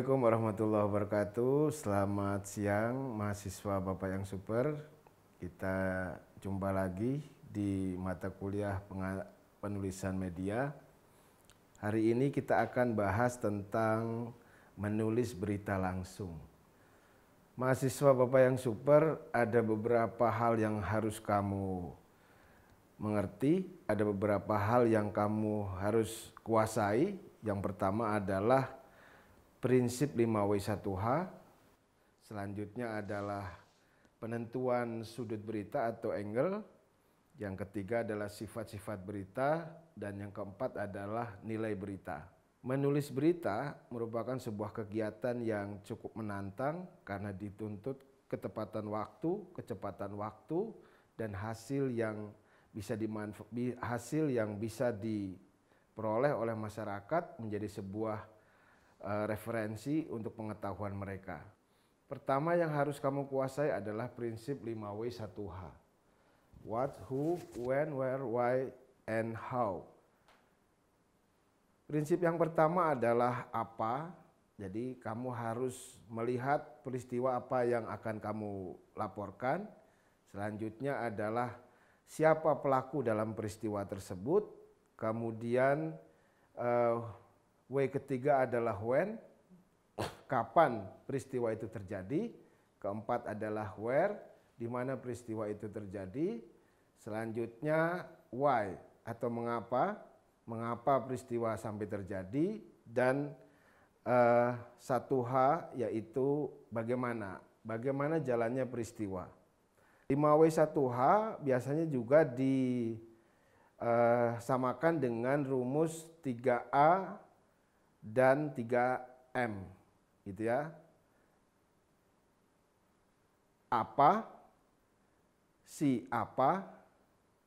Assalamualaikum warahmatullahi wabarakatuh. Selamat siang mahasiswa Bapak yang super. Kita jumpa lagi di mata kuliah penulisan media. Hari ini kita akan bahas tentang menulis berita langsung. Mahasiswa Bapak yang super, ada beberapa hal yang harus kamu mengerti, ada beberapa hal yang kamu harus kuasai. Yang pertama adalah prinsip 5W1H, selanjutnya adalah penentuan sudut berita atau angle, yang ketiga adalah sifat-sifat berita, dan yang keempat adalah nilai berita. Menulis berita merupakan sebuah kegiatan yang cukup menantang karena dituntut ketepatan waktu, kecepatan waktu, dan hasil yang bisa diperoleh oleh masyarakat menjadi sebuah referensi untuk pengetahuan mereka. Pertama yang harus kamu kuasai adalah prinsip 5W1H. What, who, when, where, why, and how. Prinsip yang pertama adalah apa. Jadi kamu harus melihat peristiwa apa yang akan kamu laporkan. Selanjutnya adalah siapa pelaku dalam peristiwa tersebut. Kemudian W ketiga adalah when, kapan peristiwa itu terjadi. Keempat adalah where, di mana peristiwa itu terjadi. Selanjutnya why, atau mengapa peristiwa sampai terjadi. Dan 1H yaitu bagaimana jalannya peristiwa. 5W1H biasanya juga disamakan dengan rumus 3A dan 3M, gitu ya. Apa, si apa,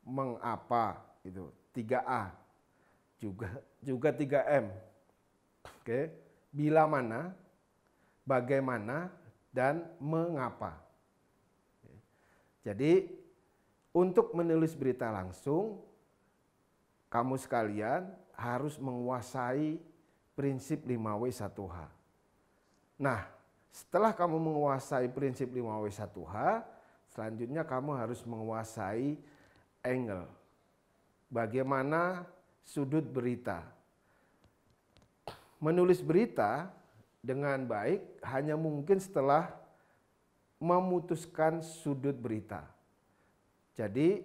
mengapa, itu 3A. Juga 3M. Oke, bila mana, bagaimana, dan mengapa. Jadi untuk menulis berita langsung, kamu sekalian harus menguasai prinsip 5W1H. Nah, setelah kamu menguasai prinsip 5W1H, selanjutnya kamu harus menguasai angle. Bagaimana sudut berita. Menulis berita dengan baik hanya mungkin setelah memutuskan sudut berita. Jadi,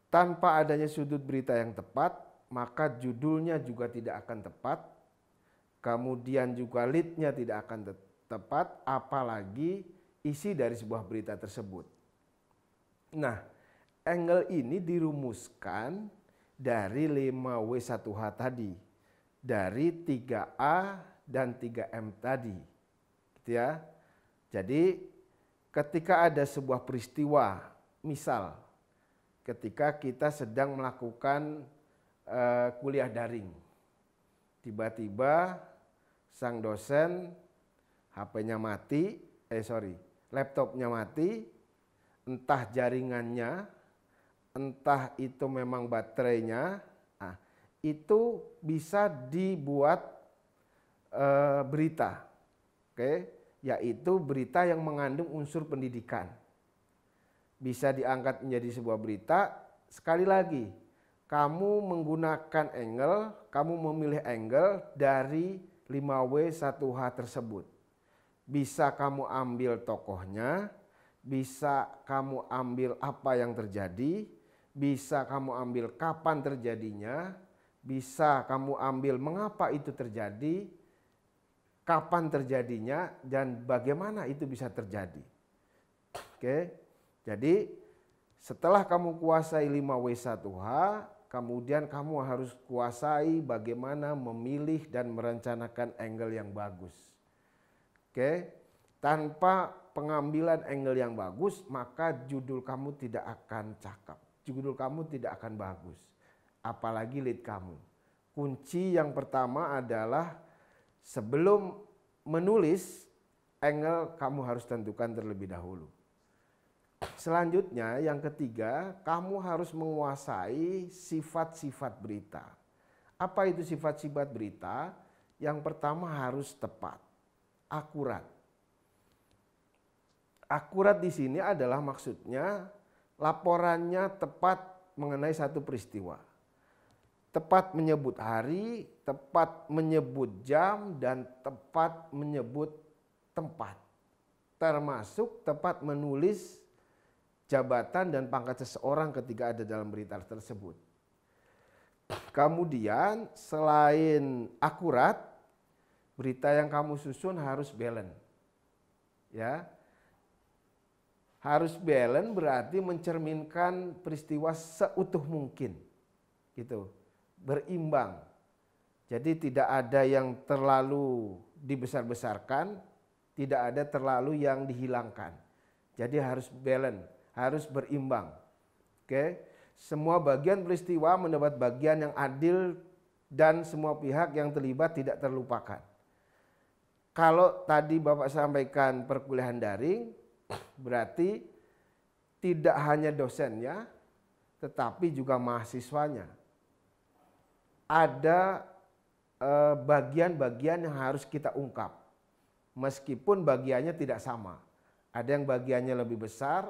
tanpa adanya sudut berita yang tepat, maka judulnya juga tidak akan tepat, kemudian juga lead-nya tidak akan tepat, apalagi isi dari sebuah berita tersebut. Nah, angle ini dirumuskan dari 5W1H tadi, dari 3A dan 3M tadi, gitu ya. Jadi ketika ada sebuah peristiwa, misal ketika kita sedang melakukan kuliah daring, tiba-tiba sang dosen HP-nya mati, laptopnya mati, entah jaringannya, entah itu memang baterainya, itu bisa dibuat berita, yaitu berita yang mengandung unsur pendidikan. Bisa diangkat menjadi sebuah berita. Sekali lagi, kamu menggunakan angle, kamu memilih angle dari 5W1H tersebut. Bisa kamu ambil tokohnya, bisa kamu ambil apa yang terjadi, bisa kamu ambil kapan terjadinya, bisa kamu ambil mengapa itu terjadi, kapan terjadinya, dan bagaimana itu bisa terjadi. Jadi setelah kamu kuasai 5W1H, kemudian kamu harus kuasai bagaimana memilih dan merencanakan angle yang bagus. Tanpa pengambilan angle yang bagus, maka judul kamu tidak akan cakep. Judul kamu tidak akan bagus. Apalagi lead kamu. Kunci yang pertama adalah sebelum menulis, angle kamu harus tentukan terlebih dahulu. Selanjutnya yang ketiga, kamu harus menguasai sifat-sifat berita. Apa itu sifat-sifat berita? Yang pertama harus tepat, akurat. Akurat di sini adalah maksudnya laporannya tepat mengenai satu peristiwa. Tepat menyebut hari, tepat menyebut jam, dan tepat menyebut tempat. Termasuk tepat menulis jabatan dan pangkat seseorang ketika ada dalam berita tersebut. Kemudian selain akurat, berita yang kamu susun harus balance. Ya. Harus balance berarti mencerminkan peristiwa seutuh mungkin. Gitu. Berimbang. Jadi tidak ada yang terlalu dibesar-besarkan, tidak ada terlalu yang dihilangkan. Jadi harus balance, harus berimbang. Oke? Semua bagian peristiwa mendapat bagian yang adil dan semua pihak yang terlibat tidak terlupakan. Kalau tadi Bapak sampaikan perkuliahan daring, berarti tidak hanya dosennya, tetapi juga mahasiswanya. Ada bagian-bagian yang harus kita ungkap. Meskipun bagiannya tidak sama. Ada yang bagiannya lebih besar,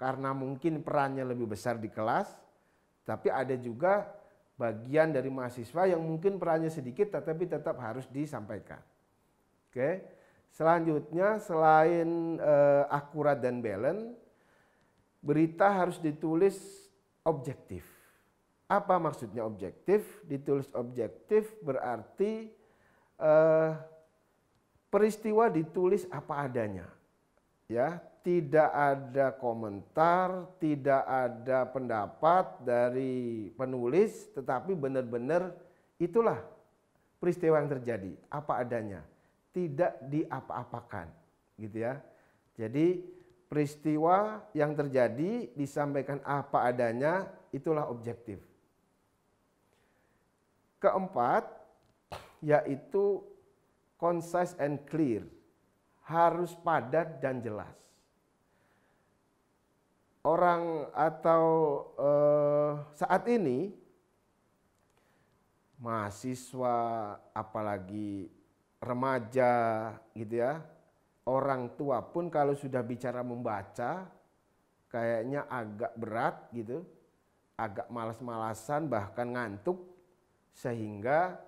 karena mungkin perannya lebih besar di kelas, tapi ada juga bagian dari mahasiswa yang mungkin perannya sedikit tetapi tetap harus disampaikan. Oke. Selanjutnya selain akurat dan balance, berita harus ditulis objektif. Apa maksudnya objektif? Ditulis objektif berarti peristiwa ditulis apa adanya. Ya, tidak ada komentar, tidak ada pendapat dari penulis, tetapi benar-benar itulah peristiwa yang terjadi, apa adanya, tidak diapa-apakan, gitu ya. Jadi peristiwa yang terjadi disampaikan apa adanya, itulah objektif. Keempat, yaitu concise and clear, harus padat dan jelas. Orang atau saat ini mahasiswa, apalagi remaja gitu ya, orang tua pun kalau sudah bicara membaca kayaknya agak berat gitu, agak malas-malasan bahkan ngantuk, sehingga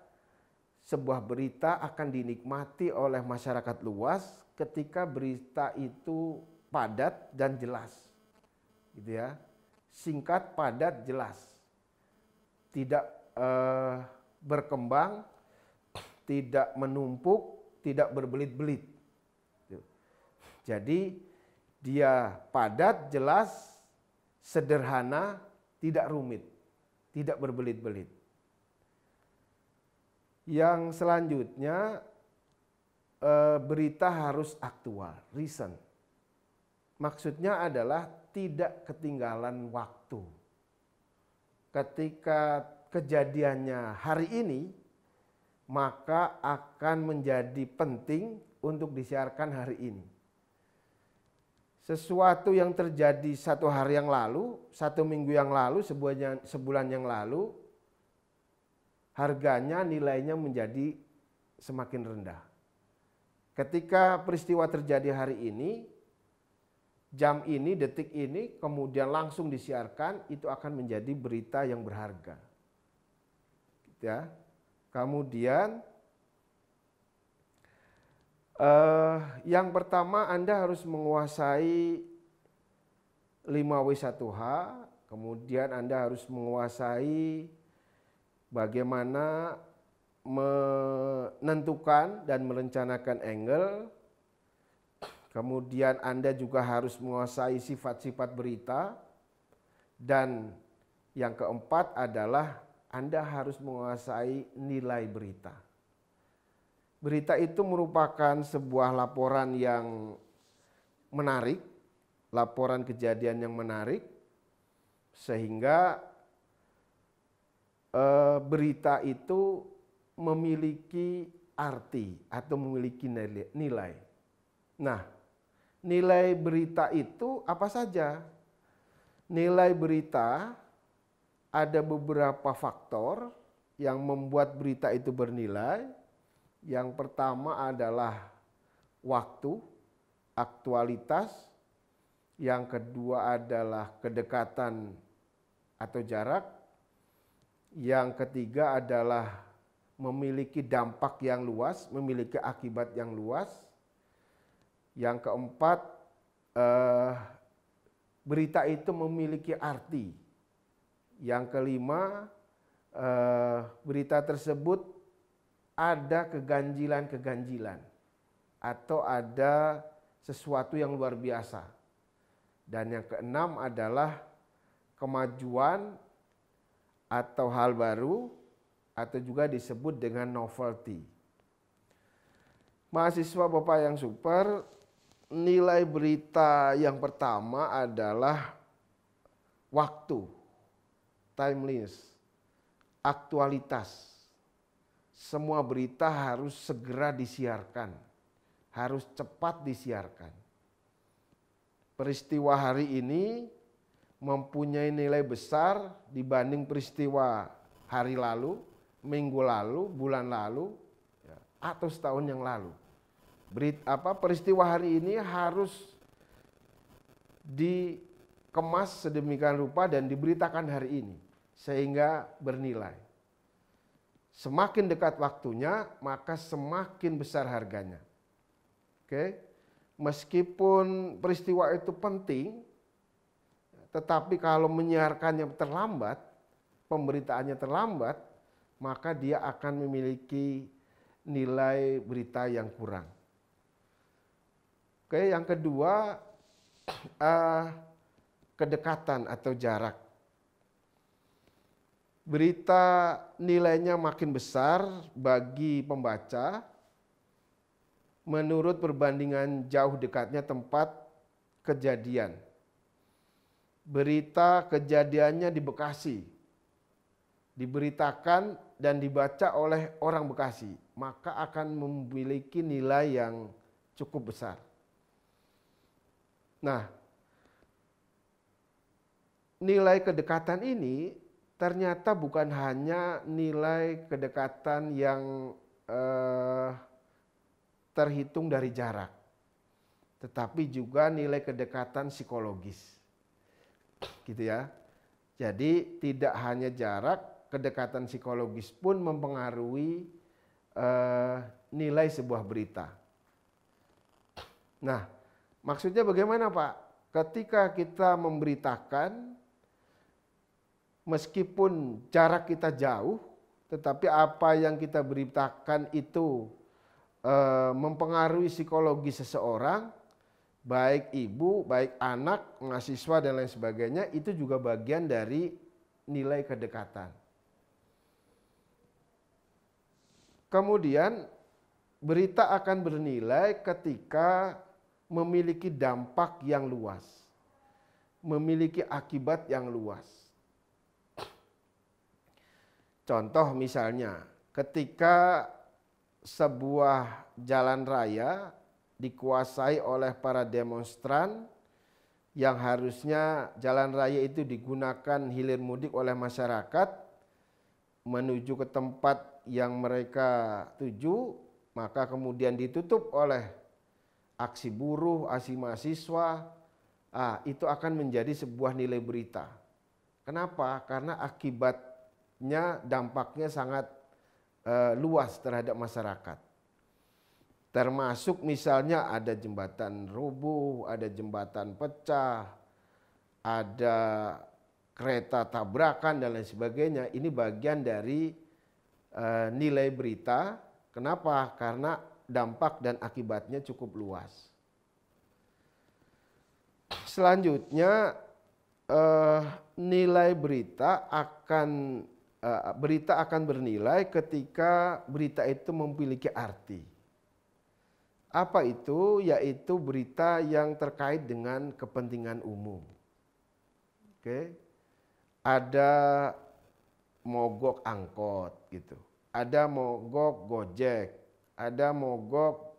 sebuah berita akan dinikmati oleh masyarakat luas ketika berita itu padat dan jelas, gitu ya, singkat, padat, jelas, tidak berkembang, tidak menumpuk, tidak berbelit-belit. Jadi dia padat, jelas, sederhana, tidak rumit, tidak berbelit-belit. Yang selanjutnya berita harus aktual, recent. Maksudnya adalah tidak ketinggalan waktu. Ketika kejadiannya hari ini, maka akan menjadi penting untuk disiarkan hari ini. Sesuatu yang terjadi satu hari yang lalu, satu minggu yang lalu, sebulan yang lalu, harganya, nilainya menjadi semakin rendah. Ketika peristiwa terjadi hari ini, jam ini, detik ini, kemudian langsung disiarkan, itu akan menjadi berita yang berharga. Ya. Kemudian yang pertama Anda harus menguasai 5W1H, kemudian Anda harus menguasai bagaimana menentukan dan merencanakan angle. Kemudian Anda juga harus menguasai sifat-sifat berita. Dan yang keempat adalah Anda harus menguasai nilai berita. Berita itu merupakan sebuah laporan yang menarik, laporan kejadian yang menarik, sehingga berita itu memiliki arti atau memiliki nilai. Nah, nilai berita itu apa saja? Nilai berita ada beberapa faktor yang membuat berita itu bernilai. Yang pertama adalah waktu, aktualitas. Yang kedua adalah kedekatan atau jarak. Yang ketiga adalah memiliki dampak yang luas, memiliki akibat yang luas. Yang keempat, berita itu memiliki arti. Yang kelima, berita tersebut ada keganjilan-keganjilan atau ada sesuatu yang luar biasa. Dan yang keenam adalah kemajuan atau hal baru atau juga disebut dengan novelty. Mahasiswa Bapak yang super, nilai berita yang pertama adalah waktu, timeliness, aktualitas. Semua berita harus segera disiarkan, harus cepat disiarkan. Peristiwa hari ini mempunyai nilai besar dibanding peristiwa hari lalu, minggu lalu, bulan lalu, atau setahun yang lalu. Peristiwa hari ini harus dikemas sedemikian rupa dan diberitakan hari ini sehingga bernilai. Semakin dekat waktunya, maka semakin besar harganya. Oke. Meskipun peristiwa itu penting, tetapi kalau menyiarkannya terlambat, pemberitaannya terlambat, maka dia akan memiliki nilai berita yang kurang. Oke, yang kedua, kedekatan atau jarak. Berita nilainya makin besar bagi pembaca menurut perbandingan jauh dekatnya tempat kejadian. Berita kejadiannya di Bekasi diberitakan dan dibaca oleh orang Bekasi, maka akan memiliki nilai yang cukup besar. Nah, nilai kedekatan ini ternyata bukan hanya nilai kedekatan yang terhitung dari jarak, tetapi juga nilai kedekatan psikologis, gitu ya. Jadi tidak hanya jarak, kedekatan psikologis pun mempengaruhi nilai sebuah berita. Nah, maksudnya bagaimana Pak? Ketika kita memberitakan, meskipun jarak kita jauh, tetapi apa yang kita beritakan itu mempengaruhi psikologi seseorang, baik ibu, baik anak, mahasiswa dan lain sebagainya, itu juga bagian dari nilai kedekatan. Kemudian berita akan bernilai ketika memiliki dampak yang luas, memiliki akibat yang luas. Contoh misalnya, ketika sebuah jalan raya dikuasai oleh para demonstran yang harusnya jalan raya itu digunakan hilir mudik oleh masyarakat menuju ke tempat yang mereka tuju, maka kemudian ditutup oleh aksi buruh, aksi mahasiswa, itu akan menjadi sebuah nilai berita. Kenapa? Karena akibatnya, dampaknya sangat luas terhadap masyarakat. Termasuk misalnya ada jembatan roboh, ada jembatan pecah, ada kereta tabrakan dan lain sebagainya. Ini bagian dari nilai berita. Kenapa? Karena dampak dan akibatnya cukup luas. Selanjutnya nilai berita akan bernilai ketika berita itu memiliki arti. Apa itu? Yaitu berita yang terkait dengan kepentingan umum. Oke. Ada mogok angkot gitu. Ada mogok Gojek, ada mogok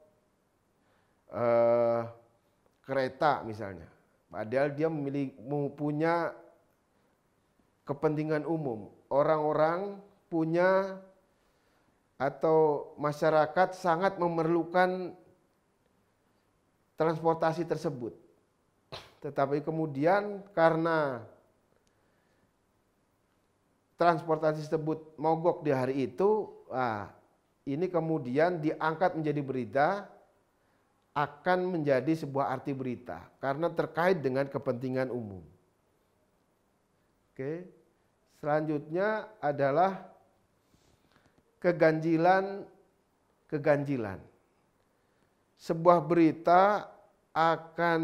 kereta misalnya. Padahal dia punya kepentingan umum. Orang-orang punya atau masyarakat sangat memerlukan transportasi tersebut. Tetapi kemudian karena transportasi tersebut mogok di hari itu, ini kemudian diangkat menjadi berita, akan menjadi sebuah arti berita karena terkait dengan kepentingan umum. Oke. Selanjutnya adalah keganjilan. Sebuah berita akan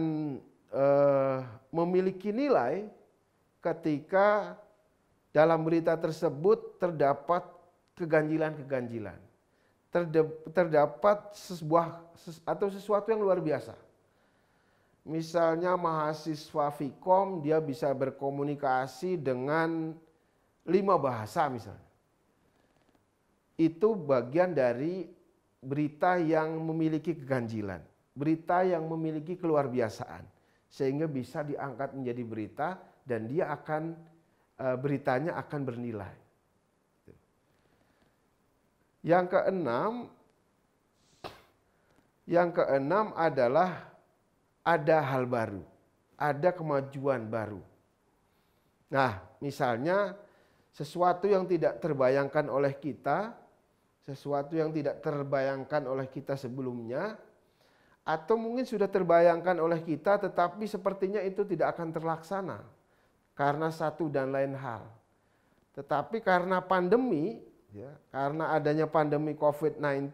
memiliki nilai ketika dalam berita tersebut terdapat keganjilan. Terdapat sesuatu yang luar biasa. Misalnya mahasiswa Vkom dia bisa berkomunikasi dengan 5 bahasa misalnya. Itu bagian dari berita yang memiliki keganjilan, berita yang memiliki keluar biasaan, sehingga bisa diangkat menjadi berita dan dia akan beritanya akan bernilai. Yang keenam adalah ada hal baru, ada kemajuan baru. Nah, misalnya sesuatu yang tidak terbayangkan oleh kita, sesuatu yang tidak terbayangkan oleh kita sebelumnya, atau mungkin sudah terbayangkan oleh kita tetapi sepertinya itu tidak akan terlaksana karena satu dan lain hal. Tetapi karena pandemi, karena adanya pandemi COVID-19,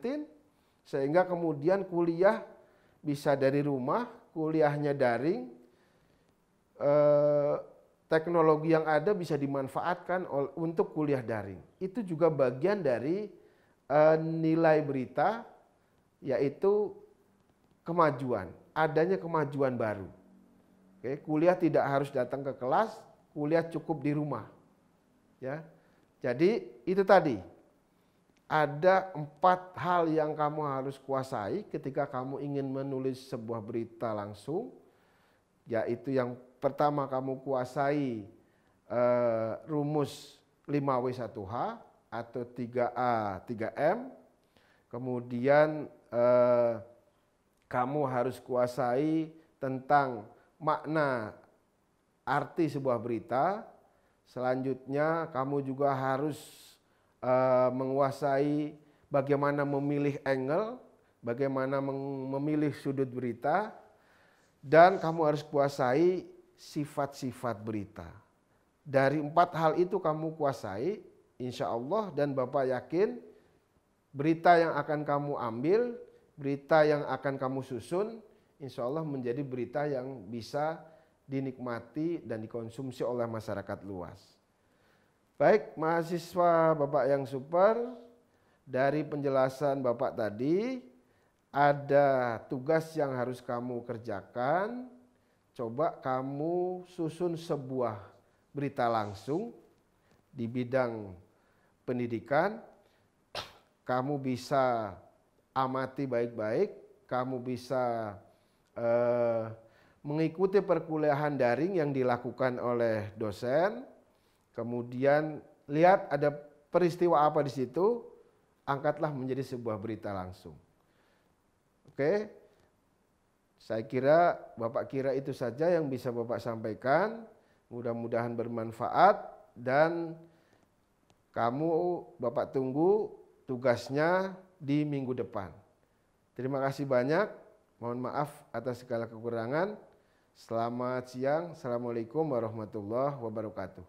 sehingga kemudian kuliah bisa dari rumah, kuliahnya daring, teknologi yang ada bisa dimanfaatkan untuk kuliah daring. Itu juga bagian dari nilai berita, yaitu kemajuan, adanya kemajuan baru. Oke, kuliah tidak harus datang ke kelas, kuliah cukup di rumah. Ya. Jadi itu tadi, ada 4 hal yang kamu harus kuasai ketika kamu ingin menulis sebuah berita langsung, yaitu yang pertama kamu kuasai rumus 5W1H atau 3A 3M, kemudian kamu harus kuasai tentang makna arti sebuah berita. Selanjutnya kamu juga harus menguasai bagaimana memilih angle, bagaimana memilih sudut berita, dan kamu harus kuasai sifat-sifat berita. Dari 4 hal itu kamu kuasai, insya Allah, dan Bapak yakin berita yang akan kamu ambil, berita yang akan kamu susun, insya Allah menjadi berita yang bisa dinikmati dan dikonsumsi oleh masyarakat luas. Baik, mahasiswa Bapak yang super, dari penjelasan Bapak tadi, ada tugas yang harus kamu kerjakan. Coba kamu susun sebuah berita langsung di bidang pendidikan. Kamu bisa amati baik-baik, kamu bisa mengikuti perkuliahan daring yang dilakukan oleh dosen, kemudian lihat ada peristiwa apa di situ, angkatlah menjadi sebuah berita langsung. Oke, saya kira Bapak kira itu saja yang bisa Bapak sampaikan, mudah-mudahan bermanfaat dan kamu Bapak tunggu tugasnya di minggu depan. Terima kasih banyak, mohon maaf atas segala kekurangan. Selamat siang, Assalamualaikum warahmatullahi wabarakatuh.